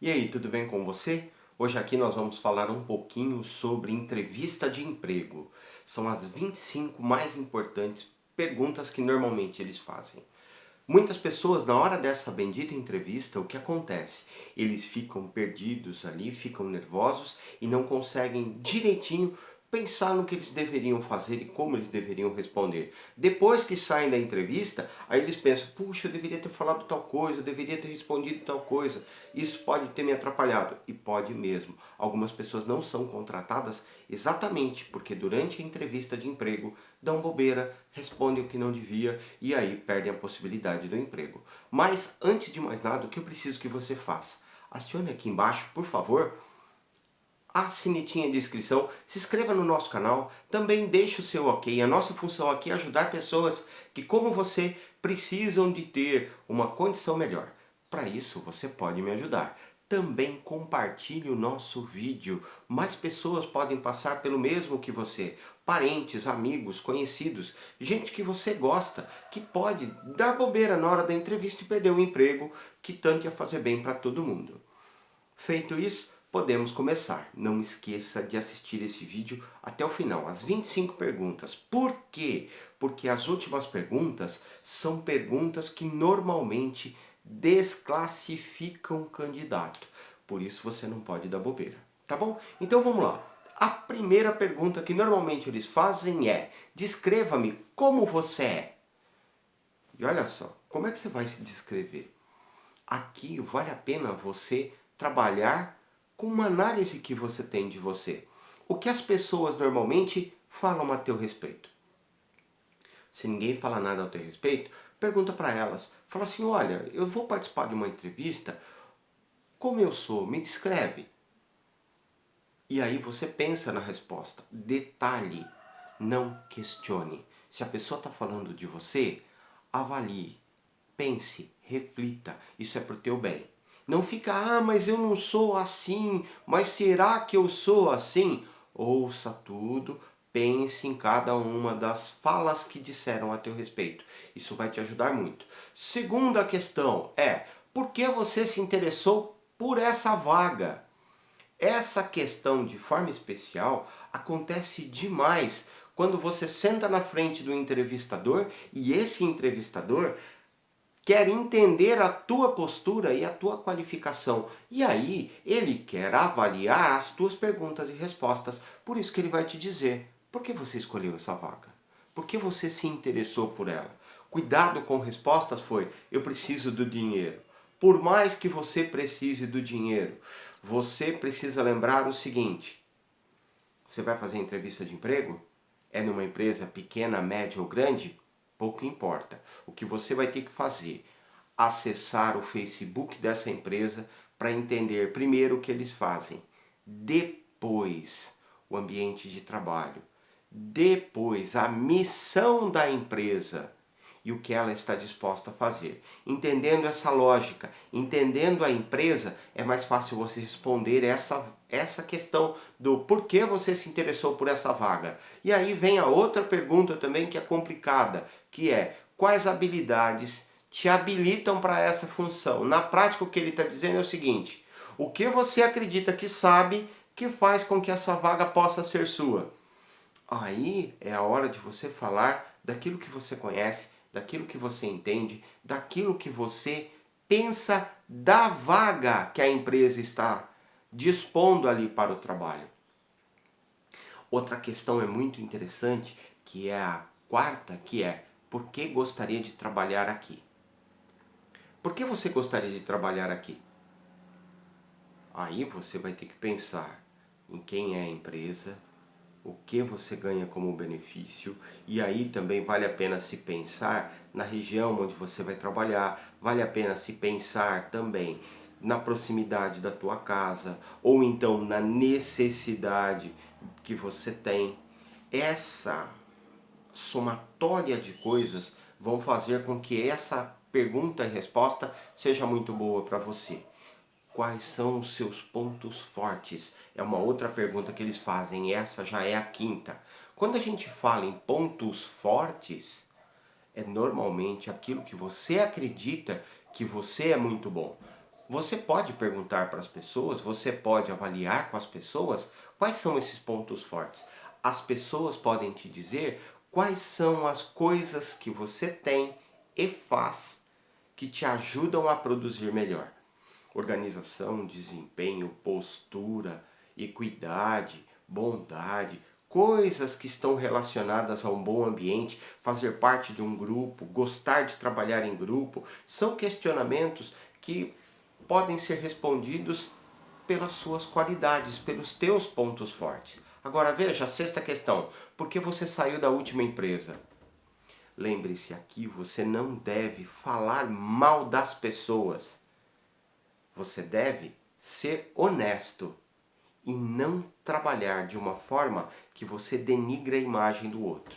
E aí, tudo bem com você? Hoje aqui nós vamos falar um pouquinho sobre entrevista de emprego. São as 25 mais importantes perguntas que normalmente eles fazem. Muitas pessoas, na hora dessa bendita entrevista, o que acontece? Eles ficam perdidos ali, ficam nervosos e não conseguem direitinho pensar no que eles deveriam fazer e como eles deveriam responder. Depois que saem da entrevista, aí eles pensam, puxa, eu deveria ter falado tal coisa, eu deveria ter respondido tal coisa. Isso pode ter me atrapalhado. E pode mesmo. Algumas pessoas não são contratadas exatamente porque durante a entrevista de emprego dão bobeira, respondem o que não devia e aí perdem a possibilidade do emprego. Mas antes de mais nada, o que eu preciso que você faça? Acione aqui embaixo, por favor, a sinetinha de inscrição, se inscreva no nosso canal, também deixe o seu ok. A nossa função aqui é ajudar pessoas que, como você, precisam de ter uma condição melhor. Para isso, você pode me ajudar. Também compartilhe o nosso vídeo. Mais pessoas podem passar pelo mesmo que você. Parentes, amigos, conhecidos, gente que você gosta, que pode dar bobeira na hora da entrevista e perder o emprego, que tanto ia fazer bem para todo mundo. Feito isso, podemos começar. Não esqueça de assistir esse vídeo até o final, as 25 perguntas. Por quê? Porque as últimas perguntas são perguntas que normalmente desclassificam o candidato. Por isso você não pode dar bobeira, tá bom? Então vamos lá. A primeira pergunta que normalmente eles fazem é: descreva-me como você é. E olha só, como é que você vai se descrever? Aqui vale a pena você trabalhar com uma análise que você tem de você. O que as pessoas normalmente falam a teu respeito. Se ninguém fala nada a teu respeito, pergunta para elas. Fala assim, olha, eu vou participar de uma entrevista, como eu sou? Me descreve. E aí você pensa na resposta. Detalhe, não questione. Se a pessoa está falando de você, avalie, pense, reflita. Isso é para o teu bem. Não fica, mas eu não sou assim, mas será que eu sou assim? Ouça tudo, pense em cada uma das falas que disseram a teu respeito. Isso vai te ajudar muito. Segunda questão é, por que você se interessou por essa vaga? Essa questão, de forma especial, acontece demais quando você senta na frente do entrevistador e esse entrevistador quer entender a tua postura e a tua qualificação. E aí ele quer avaliar as tuas perguntas e respostas. Por isso que ele vai te dizer, por que você escolheu essa vaga? Por que você se interessou por ela? Cuidado com respostas foi, eu preciso do dinheiro. Por mais que você precise do dinheiro, você precisa lembrar o seguinte: você vai fazer entrevista de emprego? É numa empresa pequena, média ou grande? Pouco importa. O que você vai ter que fazer? Acessar o Facebook dessa empresa para entender primeiro o que eles fazem. Depois, o ambiente de trabalho. Depois, a missão da empresa e o que ela está disposta a fazer. Entendendo essa lógica, entendendo a empresa, é mais fácil você responder essa questão do porquê você se interessou por essa vaga. E aí vem a outra pergunta também que é complicada, que é quais habilidades te habilitam para essa função. Na prática, o que ele está dizendo é o seguinte: o que você acredita que sabe que faz com que essa vaga possa ser sua? Aí é a hora de você falar daquilo que você conhece, daquilo que você entende, daquilo que você pensa da vaga que a empresa está dispondo ali para o trabalho. Outra questão é muito interessante, que é a quarta, que é: por que gostaria de trabalhar aqui? Por que você gostaria de trabalhar aqui? Aí você vai ter que pensar em quem é a empresa, o que você ganha como benefício, e aí também vale a pena se pensar na região onde você vai trabalhar, vale a pena se pensar também na proximidade da tua casa, ou então na necessidade que você tem. Essa somatória de coisas vão fazer com que essa pergunta e resposta seja muito boa para você. Quais são os seus pontos fortes? É uma outra pergunta que eles fazem, essa já é a quinta. Quando a gente fala em pontos fortes, é normalmente aquilo que você acredita que você é muito bom. Você pode perguntar para as pessoas, você pode avaliar com as pessoas quais são esses pontos fortes. As pessoas podem te dizer quais são as coisas que você tem e faz que te ajudam a produzir melhor. Organização, desempenho, postura, equidade, bondade, coisas que estão relacionadas a um bom ambiente, fazer parte de um grupo, gostar de trabalhar em grupo, são questionamentos que podem ser respondidos pelas suas qualidades, pelos teus pontos fortes. Agora veja a sexta questão: por que você saiu da última empresa? Lembre-se, aqui você não deve falar mal das pessoas. Você deve ser honesto e não trabalhar de uma forma que você denigre a imagem do outro.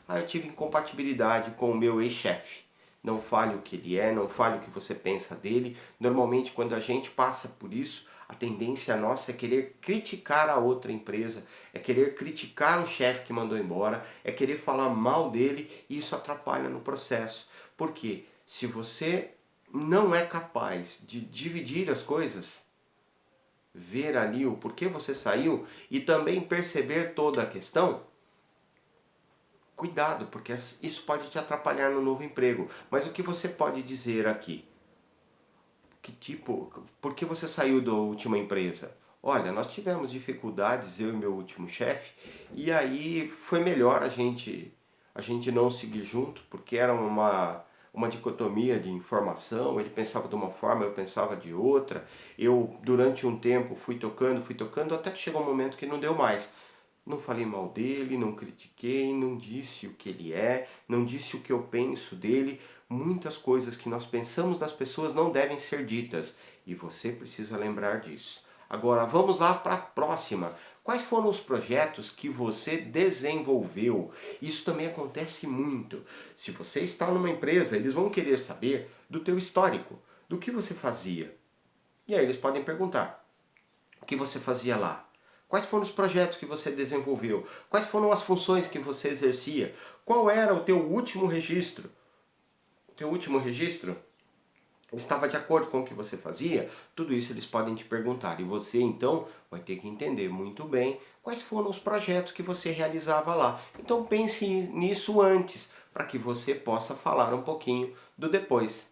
Eu tive incompatibilidade com o meu ex-chefe. Não fale o que ele é, não fale o que você pensa dele. Normalmente, quando a gente passa por isso, a tendência nossa é querer criticar a outra empresa, é querer criticar o chefe que mandou embora, é querer falar mal dele, e isso atrapalha no processo. Por quê? Se você não é capaz de dividir as coisas, ver ali o porquê você saiu e também perceber toda a questão, cuidado, porque isso pode te atrapalhar no novo emprego. Mas o que você pode dizer aqui? Por que você saiu da última empresa? Olha, nós tivemos dificuldades, eu e meu último chefe, e aí foi melhor a gente não seguir junto, porque era uma dicotomia de informação, ele pensava de uma forma, eu pensava de outra. Eu, durante um tempo, fui tocando, até que chegou um momento que não deu mais. Não falei mal dele, não critiquei, não disse o que ele é, não disse o que eu penso dele. Muitas coisas que nós pensamos das pessoas não devem ser ditas, e você precisa lembrar disso. Agora vamos lá para a próxima. Quais foram os projetos que você desenvolveu? Isso também acontece muito. Se você está numa empresa, eles vão querer saber do teu histórico, do que você fazia. E aí eles podem perguntar: o que você fazia lá? Quais foram os projetos que você desenvolveu? Quais foram as funções que você exercia? Qual era o teu último registro? O teu último registro estava de acordo com o que você fazia? Tudo isso eles podem te perguntar, e você então vai ter que entender muito bem quais foram os projetos que você realizava lá. Então pense nisso antes, para que você possa falar um pouquinho do depois.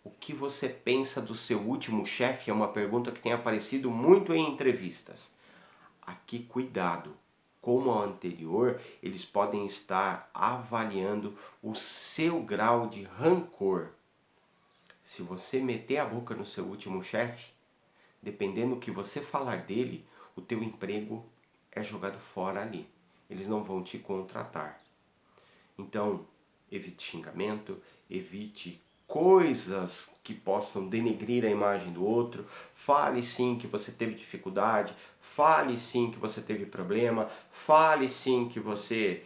O que você pensa do seu último chefe é uma pergunta que tem aparecido muito em entrevistas. Aqui, cuidado. Como a anterior, eles podem estar avaliando o seu grau de rancor. Se você meter a boca no seu último chefe, dependendo do que você falar dele, o teu emprego é jogado fora ali. Eles não vão te contratar. Então, evite xingamento, evite coisas que possam denegrir a imagem do outro. Fale sim que você teve dificuldade, fale sim que você teve problema, fale sim que você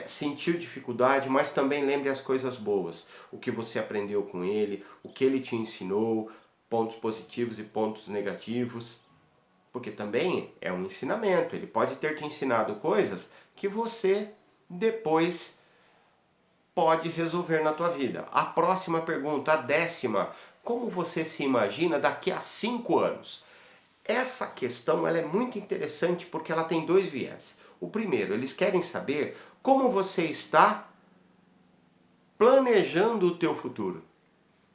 sentiu dificuldade, mas também lembre as coisas boas, o que você aprendeu com ele, o que ele te ensinou, pontos positivos e pontos negativos, porque também é um ensinamento. Ele pode ter te ensinado coisas que você depois pode resolver na tua vida. A próxima pergunta, a décima: como você se imagina daqui a 5 anos? Essa questão ela é muito interessante porque ela tem dois viés. O primeiro, eles querem saber como você está planejando o teu futuro.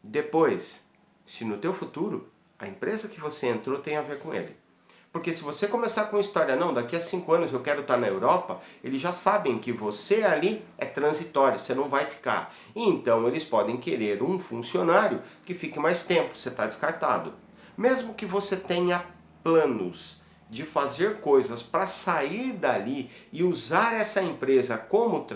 Depois, se no teu futuro a empresa que você entrou tem a ver com ele. Porque se você começar com história, não, daqui a 5 anos eu quero estar na Europa, eles já sabem que você ali é transitório, você não vai ficar. Então eles podem querer um funcionário que fique mais tempo, você está descartado. Mesmo que você tenha planos de fazer coisas para sair dali e usar essa empresa como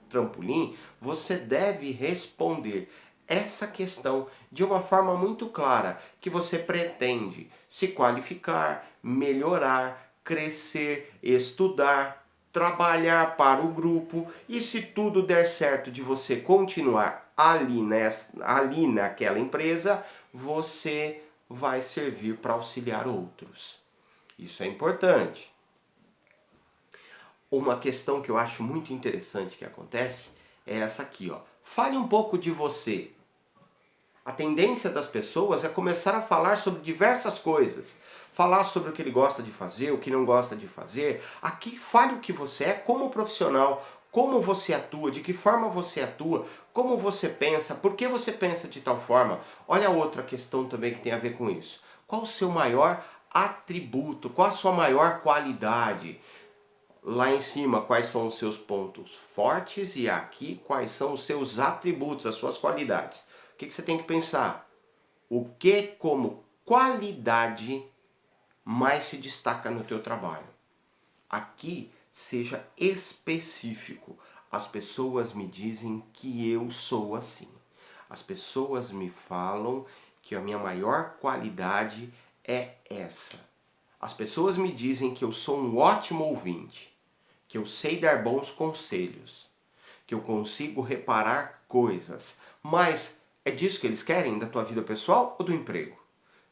trampolim, você deve responder essa questão de uma forma muito clara, que você pretende se qualificar, melhorar, crescer, estudar, trabalhar para o grupo, e se tudo der certo de você continuar ali naquela empresa, você vai servir para auxiliar outros. Isso é importante. Uma questão que eu acho muito interessante que acontece é essa aqui, ó. Fale um pouco de você. A tendência das pessoas é começar a falar sobre diversas coisas. Falar sobre o que ele gosta de fazer, o que não gosta de fazer. Aqui fale o que você é como profissional, como você atua, de que forma você atua, como você pensa, por que você pensa de tal forma. Olha outra questão também que tem a ver com isso. Qual o seu maior atributo? Qual a sua maior qualidade? Lá em cima, quais são os seus pontos fortes e aqui quais são os seus atributos, as suas qualidades. O que você tem que pensar? O que como qualidade mais se destaca no teu trabalho? Aqui seja específico. As pessoas me dizem que eu sou assim. As pessoas me falam que a minha maior qualidade é essa. As pessoas me dizem que eu sou um ótimo ouvinte, que eu sei dar bons conselhos, que eu consigo reparar coisas. Mas é disso que eles querem da tua vida pessoal ou do emprego?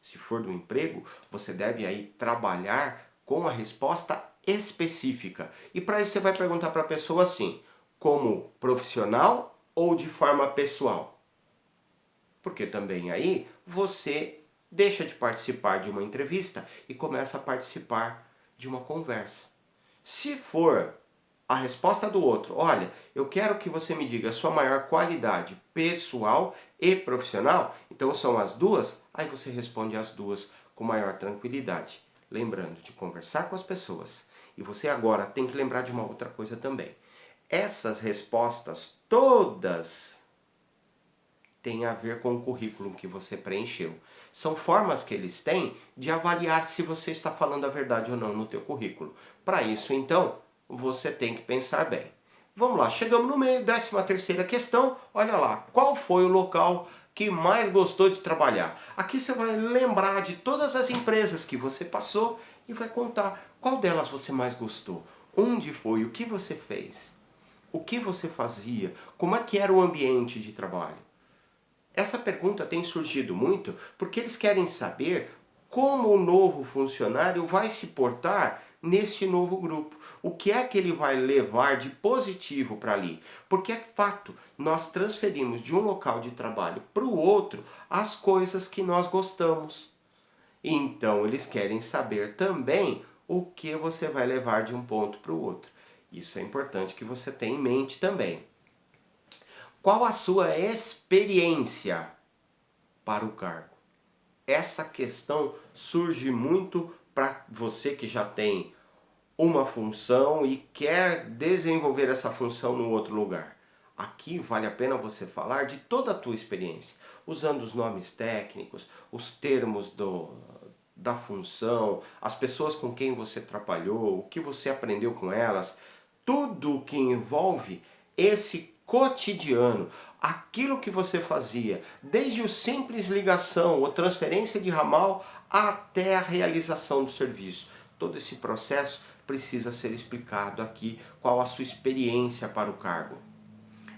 Se for do emprego, você deve aí trabalhar com a resposta específica. E para isso você vai perguntar para a pessoa assim, como profissional ou de forma pessoal? Porque também aí você deixa de participar de uma entrevista e começa a participar de uma conversa. Se for a resposta do outro, olha, eu quero que você me diga a sua maior qualidade pessoal e profissional, então são as duas, aí você responde as duas com maior tranquilidade. Lembrando de conversar com as pessoas. E você agora tem que lembrar de uma outra coisa também. Essas respostas todas têm a ver com o currículo que você preencheu. São formas que eles têm de avaliar se você está falando a verdade ou não no teu currículo. Para isso, então, você tem que pensar bem. Vamos lá, chegamos no meio, 13ª questão. Olha lá, qual foi o local que mais gostou de trabalhar? Aqui você vai lembrar de todas as empresas que você passou e vai contar qual delas você mais gostou. Onde foi, o que você fez, o que você fazia, como é que era o ambiente de trabalho. Essa pergunta tem surgido muito porque eles querem saber como o novo funcionário vai se portar neste novo grupo. O que é que ele vai levar de positivo para ali? Porque é fato, nós transferimos de um local de trabalho para o outro as coisas que nós gostamos. Então eles querem saber também o que você vai levar de um ponto para o outro. Isso é importante que você tenha em mente também. Qual a sua experiência para o cargo? Essa questão surge muito para você que já tem uma função e quer desenvolver essa função no outro lugar. Aqui vale a pena você falar de toda a tua experiência, usando os nomes técnicos, os termos da função, as pessoas com quem você trabalhou, o que você aprendeu com elas, tudo que envolve esse cotidiano, aquilo que você fazia, desde o simples ligação ou transferência de ramal até a realização do serviço. Todo esse processo precisa ser explicado aqui, qual a sua experiência para o cargo.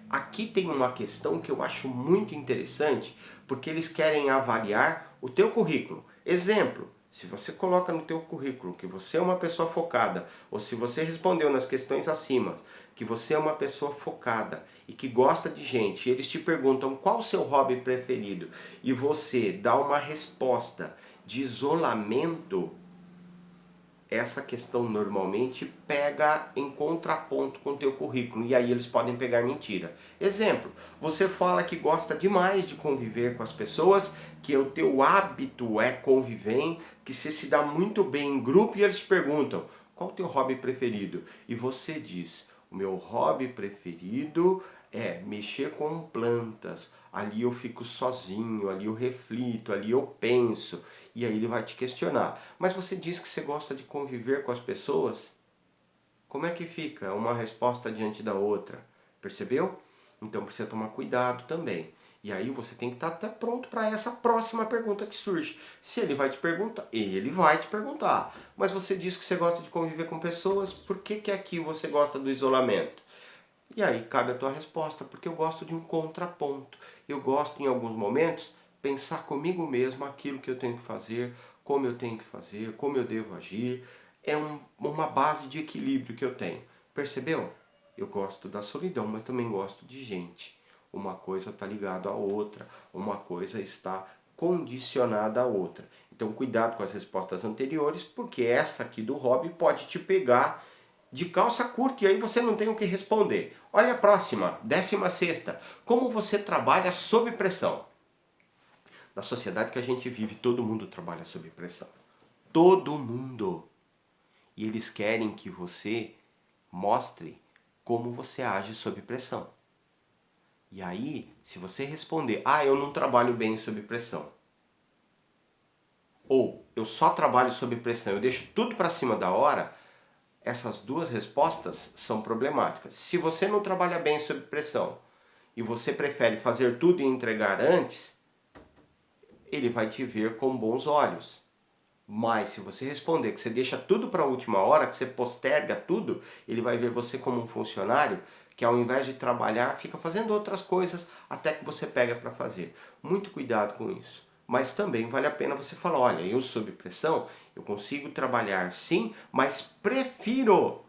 Aqui tem uma questão que eu acho muito interessante, porque eles querem avaliar o teu currículo. Exemplo, se você coloca no teu currículo que você é uma pessoa focada, ou se você respondeu nas questões acima, que você é uma pessoa focada e que gosta de gente, e eles te perguntam qual o seu hobby preferido, e você dá uma resposta de isolamento, essa questão normalmente pega em contraponto com o teu currículo e aí eles podem pegar mentira. Exemplo, você fala que gosta demais de conviver com as pessoas, que o teu hábito é conviver, que você se dá muito bem em grupo e eles te perguntam qual o teu hobby preferido? E você diz, o meu hobby preferido é mexer com plantas, ali eu fico sozinho, ali eu reflito, ali eu penso. E aí ele vai te questionar. Mas você diz que você gosta de conviver com as pessoas? Como é que fica uma resposta diante da outra? Percebeu? Então precisa tomar cuidado também. E aí você tem que estar até pronto para essa próxima pergunta que surge. Se ele vai te perguntar, ele vai te perguntar. Mas você diz que você gosta de conviver com pessoas, por que aqui você gosta do isolamento? E aí cabe a tua resposta, porque eu gosto de um contraponto. Eu gosto em alguns momentos pensar comigo mesmo aquilo que eu tenho que fazer, como eu tenho que fazer, como eu devo agir. É uma base de equilíbrio que eu tenho. Percebeu? Eu gosto da solidão, mas também gosto de gente. uma coisa está ligada à outra, uma coisa está condicionada à outra. Então cuidado com as respostas anteriores, porque essa aqui do hobby pode te pegar de calça curta e aí você não tem o que responder. Olha a próxima, 16ª. Como você trabalha sob pressão? Na sociedade que a gente vive, todo mundo trabalha sob pressão. Todo mundo. E eles querem que você mostre como você age sob pressão. E aí, se você responder, eu não trabalho bem sob pressão, ou eu só trabalho sob pressão, eu deixo tudo para cima da hora, essas duas respostas são problemáticas. Se você não trabalha bem sob pressão e você prefere fazer tudo e entregar antes, ele vai te ver com bons olhos. Mas se você responder que você deixa tudo para a última hora, que você posterga tudo, ele vai ver você como um funcionário que ao invés de trabalhar, fica fazendo outras coisas até que você pega para fazer. Muito cuidado com isso. Mas também vale a pena você falar, olha, eu sob pressão, eu consigo trabalhar sim, mas prefiro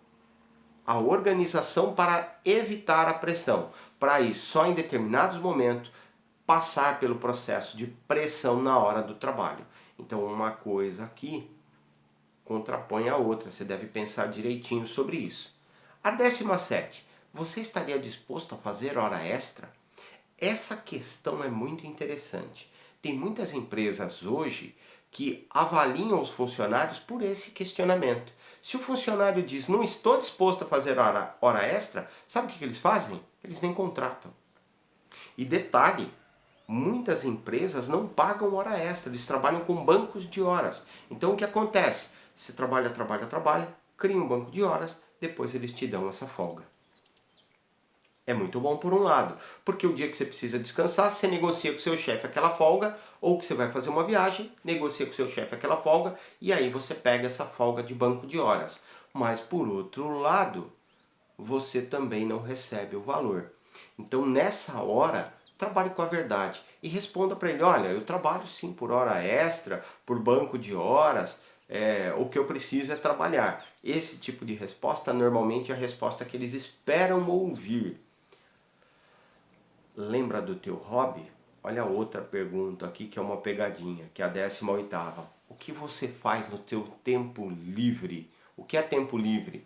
a organização para evitar a pressão. Para ir só em determinados momentos, passar pelo processo de pressão na hora do trabalho. Então uma coisa aqui contrapõe a outra, você deve pensar direitinho sobre isso. A 17, você estaria disposto a fazer hora extra? Essa questão é muito interessante. Tem muitas empresas hoje que avaliam os funcionários por esse questionamento. Se o funcionário diz, não estou disposto a fazer hora extra, sabe o que eles fazem? Eles nem contratam. E detalhe, muitas empresas não pagam hora extra, eles trabalham com bancos de horas. Então o que acontece? Você trabalha, cria um banco de horas, depois eles te dão essa folga. É muito bom por um lado, porque o dia que você precisa descansar, você negocia com o seu chefe aquela folga, ou que você vai fazer uma viagem, negocia com o seu chefe aquela folga, e aí você pega essa folga de banco de horas. Mas por outro lado, você também não recebe o valor. Então nessa hora, trabalhe com a verdade e responda para ele, olha, eu trabalho sim por hora extra, por banco de horas, o que eu preciso é trabalhar. Esse tipo de resposta normalmente é a resposta que eles esperam ouvir. Lembra do teu hobby? Olha outra pergunta aqui que é uma pegadinha, que é a 18ª. O que você faz no teu tempo livre? O que é tempo livre?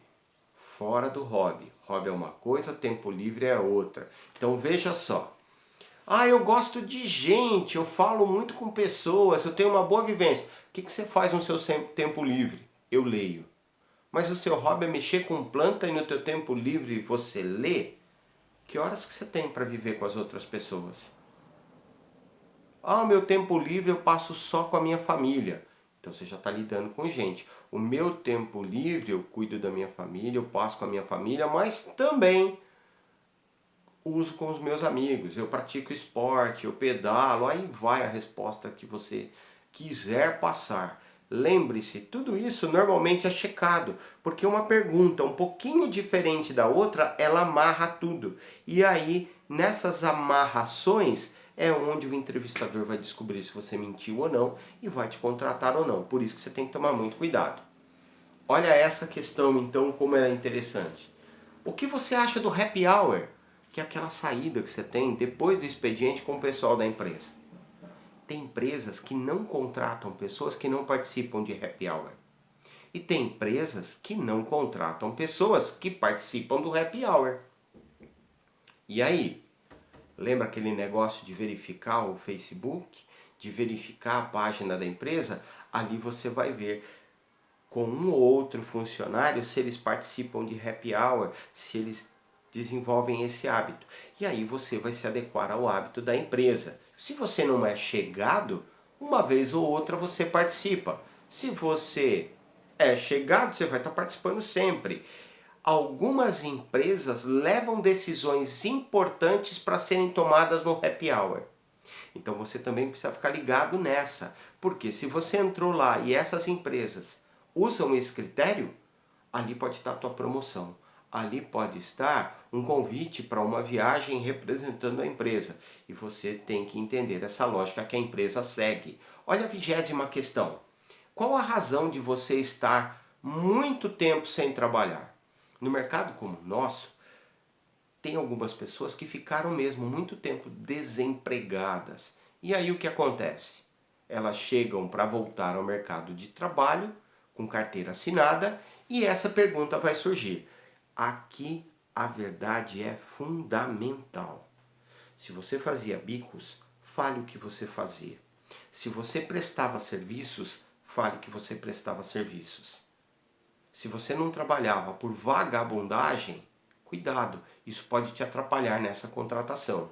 Fora do hobby. Hobby é uma coisa, tempo livre é outra. Então veja só. Eu gosto de gente, eu falo muito com pessoas, eu tenho uma boa vivência. O que você faz no seu tempo livre? Eu leio. Mas o seu hobby é mexer com planta e no teu tempo livre você lê? Que horas que você tem para viver com as outras pessoas? Meu tempo livre eu passo só com a minha família. Então você já está lidando com gente. O meu tempo livre eu cuido da minha família, eu passo com a minha família, mas também uso com os meus amigos. Eu pratico esporte, eu pedalo, aí vai a resposta que você quiser passar. Lembre-se, tudo isso normalmente é checado, porque uma pergunta um pouquinho diferente da outra, ela amarra tudo. E aí, nessas amarrações, é onde o entrevistador vai descobrir se você mentiu ou não e vai te contratar ou não. Por isso que você tem que tomar muito cuidado. Olha essa questão, então, como ela é interessante. O que você acha do happy hour? Que é aquela saída que você tem depois do expediente com o pessoal da empresa. Tem empresas que não contratam pessoas que não participam de happy hour. E tem empresas que não contratam pessoas que participam do happy hour. E aí? Lembra aquele negócio de verificar o Facebook? De verificar a página da empresa? Ali você vai ver com um ou outro funcionário se eles participam de happy hour, se eles desenvolvem esse hábito. E aí você vai se adequar ao hábito da empresa. Se você não é chegado, uma vez ou outra você participa. Se você é chegado, você vai estar participando sempre. Algumas empresas levam decisões importantes para serem tomadas no happy hour. Então você também precisa ficar ligado nessa. Porque se você entrou lá e essas empresas usam esse critério, ali pode estar a tua promoção. Ali pode estar um convite para uma viagem representando a empresa. E você tem que entender essa lógica que a empresa segue. Olha a 20ª questão. Qual a razão de você estar muito tempo sem trabalhar? No mercado como o nosso, tem algumas pessoas que ficaram mesmo muito tempo desempregadas. E aí o que acontece? Elas chegam para voltar ao mercado de trabalho com carteira assinada e essa pergunta vai surgir. Aqui a verdade é fundamental. Se você fazia bicos, fale o que você fazia. Se você prestava serviços, fale que você prestava serviços. Se você não trabalhava por vagabundagem, cuidado, isso pode te atrapalhar nessa contratação.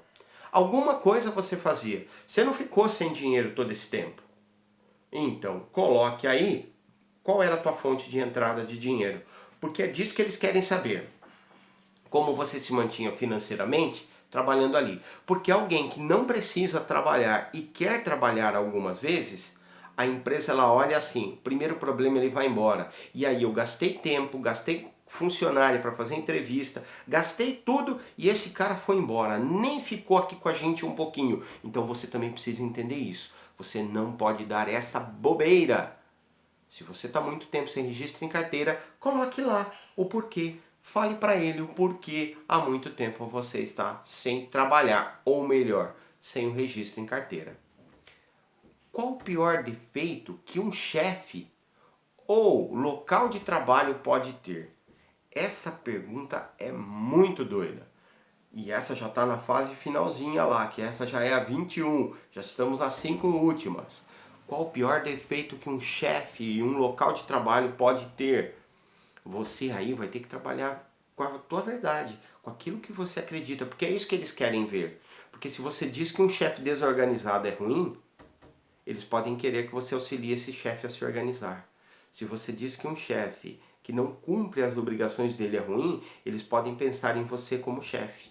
Alguma coisa você fazia, você não ficou sem dinheiro todo esse tempo. Então, coloque aí qual era a tua fonte de entrada de dinheiro, porque é disso que eles querem saber. Como você se mantinha financeiramente trabalhando ali. Porque alguém que não precisa trabalhar e quer trabalhar algumas vezes, a empresa ela olha assim, o primeiro problema ele vai embora. E aí eu gastei tempo, gastei funcionário para fazer entrevista, gastei tudo e esse cara foi embora, nem ficou aqui com a gente um pouquinho. Então você também precisa entender isso. Você não pode dar essa bobeira. Se você está muito tempo sem registro em carteira, coloque lá o porquê. Fale para ele o porquê há muito tempo você está sem trabalhar, ou melhor, sem o registro em carteira. Qual o pior defeito que um chefe ou local de trabalho pode ter? Essa pergunta é muito doida. E essa já está na fase finalzinha lá, que essa já é a 21, já estamos nas 5 últimas. Qual o pior defeito que um chefe e um local de trabalho pode ter? Você aí vai ter que trabalhar com a tua verdade, com aquilo que você acredita, porque é isso que eles querem ver. Porque se você diz que um chefe desorganizado é ruim, eles podem querer que você auxilie esse chefe a se organizar. Se você diz que um chefe que não cumpre as obrigações dele é ruim, eles podem pensar em você como chefe.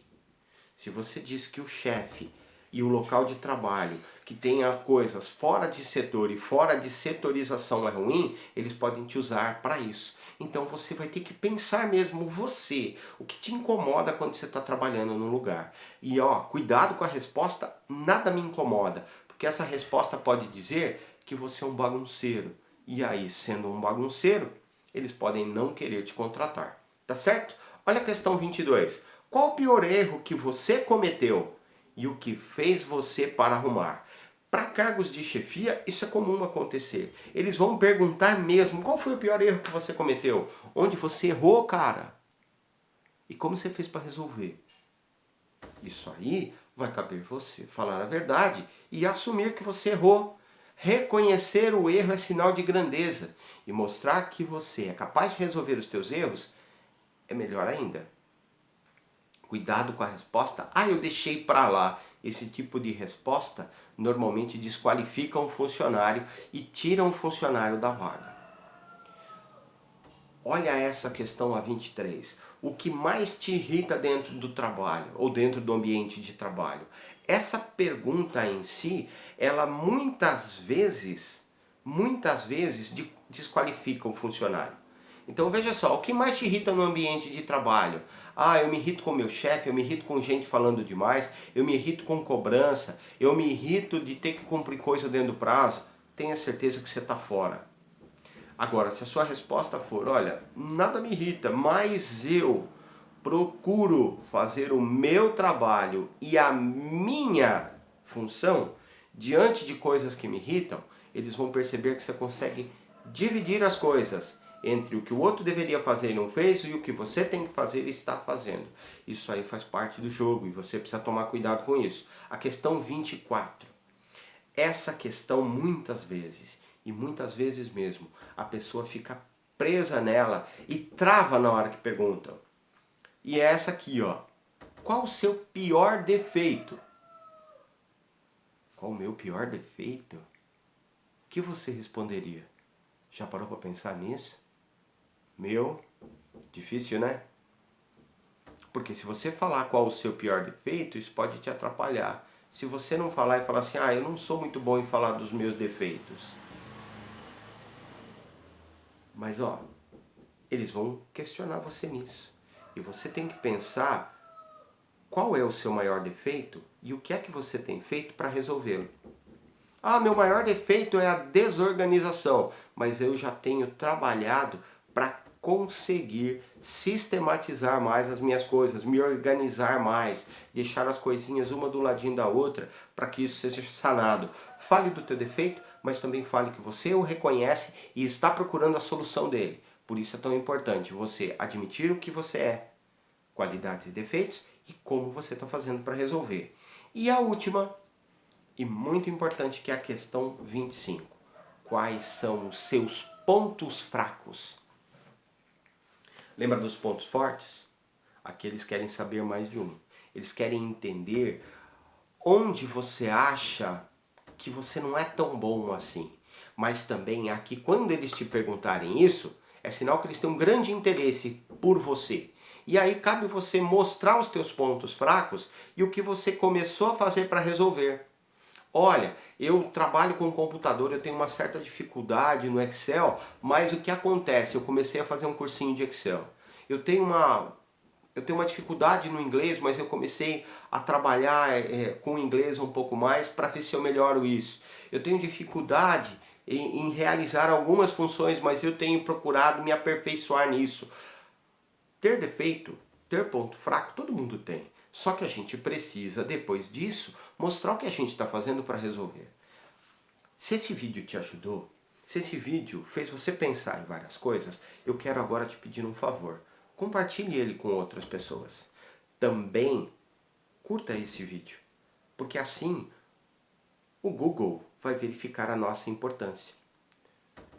Se você diz que o chefe e o local de trabalho que tenha coisas fora de setor e fora de setorização é ruim, eles podem te usar para isso. Então você vai ter que pensar mesmo você, o que te incomoda quando você está trabalhando no lugar. E ó, cuidado com a resposta, nada me incomoda, porque essa resposta pode dizer que você é um bagunceiro. E aí, sendo um bagunceiro, eles podem não querer te contratar. Tá certo? Olha a questão 22. Qual o pior erro que você cometeu e o que fez você para arrumar? Para cargos de chefia, isso é comum acontecer. Eles vão perguntar mesmo, qual foi o pior erro que você cometeu? Onde você errou, cara? E como você fez para resolver? Isso aí vai caber você falar a verdade e assumir que você errou. Reconhecer o erro é sinal de grandeza. E mostrar que você é capaz de resolver os teus erros é melhor ainda. Cuidado com a resposta. Ah, eu deixei para lá. Esse tipo de resposta normalmente desqualifica um funcionário e tira um funcionário da vaga. Olha essa questão a 23. O que mais te irrita dentro do trabalho ou dentro do ambiente de trabalho? Essa pergunta em si, ela muitas vezes desqualifica o funcionário. Então veja só, o que mais te irrita no ambiente de trabalho? Ah, eu me irrito com meu chefe, eu me irrito com gente falando demais, eu me irrito com cobrança, eu me irrito de ter que cumprir coisa dentro do prazo. Tenha certeza que você está fora. Agora, se a sua resposta for, olha, nada me irrita, mas eu procuro fazer o meu trabalho e a minha função diante de coisas que me irritam, eles vão perceber que você consegue dividir as coisas entre o que o outro deveria fazer e não fez e o que você tem que fazer e está fazendo. Isso aí faz parte do jogo e você precisa tomar cuidado com isso. A questão 24. Essa questão muitas vezes, e muitas vezes mesmo, a pessoa fica presa nela e trava na hora que perguntam. E é essa aqui, ó. Qual o seu pior defeito? Qual o meu pior defeito? O que você responderia? Já parou para pensar nisso? Meu, difícil, né? Porque se você falar qual o seu pior defeito, isso pode te atrapalhar. Se você não falar e falar assim, ah, eu não sou muito bom em falar dos meus defeitos. Mas ó, eles vão questionar você nisso. E você tem que pensar qual é o seu maior defeito e o que é que você tem feito para resolvê-lo. Ah, meu maior defeito é a desorganização, mas eu já tenho trabalhado para conseguir sistematizar mais as minhas coisas, me organizar mais, deixar as coisinhas uma do ladinho da outra, para que isso seja sanado. Fale do teu defeito, mas também fale que você o reconhece e está procurando a solução dele. Por isso é tão importante você admitir o que você é, qualidades e defeitos, e como você está fazendo para resolver. E a última, e muito importante, que é a questão 25. Quais são os seus pontos fracos? Lembra dos pontos fortes? Aqui eles querem saber mais de um. Eles querem entender onde você acha que você não é tão bom assim. Mas também aqui, quando eles te perguntarem isso, é sinal que eles têm um grande interesse por você. E aí cabe você mostrar os teus pontos fracos e o que você começou a fazer para resolver. Olha, eu trabalho com computador, eu tenho uma certa dificuldade no Excel, mas o que acontece? Eu comecei a fazer um cursinho de Excel. Eu tenho uma dificuldade no inglês, mas eu comecei a trabalhar com o inglês um pouco mais para ver se eu melhoro isso. Eu tenho dificuldade em realizar algumas funções, mas eu tenho procurado me aperfeiçoar nisso. Ter defeito, ter ponto fraco, todo mundo tem. Só que a gente precisa, depois disso, mostrar o que a gente está fazendo para resolver. Se esse vídeo te ajudou, se esse vídeo fez você pensar em várias coisas, eu quero agora te pedir um favor. Compartilhe ele com outras pessoas. Também curta esse vídeo, porque assim o Google vai verificar a nossa importância.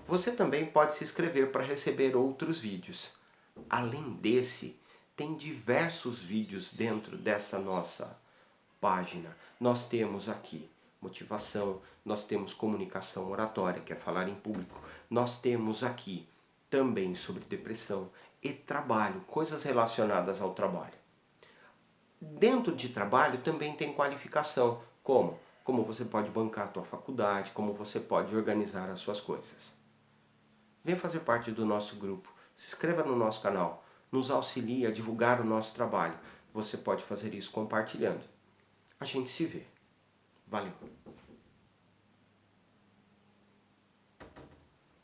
Você também pode se inscrever para receber outros vídeos. Além desse, tem diversos vídeos dentro dessa nossa página. Nós temos aqui motivação, nós temos comunicação oratória, que é falar em público. Nós temos aqui também sobre depressão e trabalho, coisas relacionadas ao trabalho. Dentro de trabalho também tem qualificação, como? Como você pode bancar a tua faculdade, como você pode organizar as suas coisas. Venha fazer parte do nosso grupo, se inscreva no nosso canal, nos auxilie a divulgar o nosso trabalho. Você pode fazer isso compartilhando. A gente se vê. Valeu!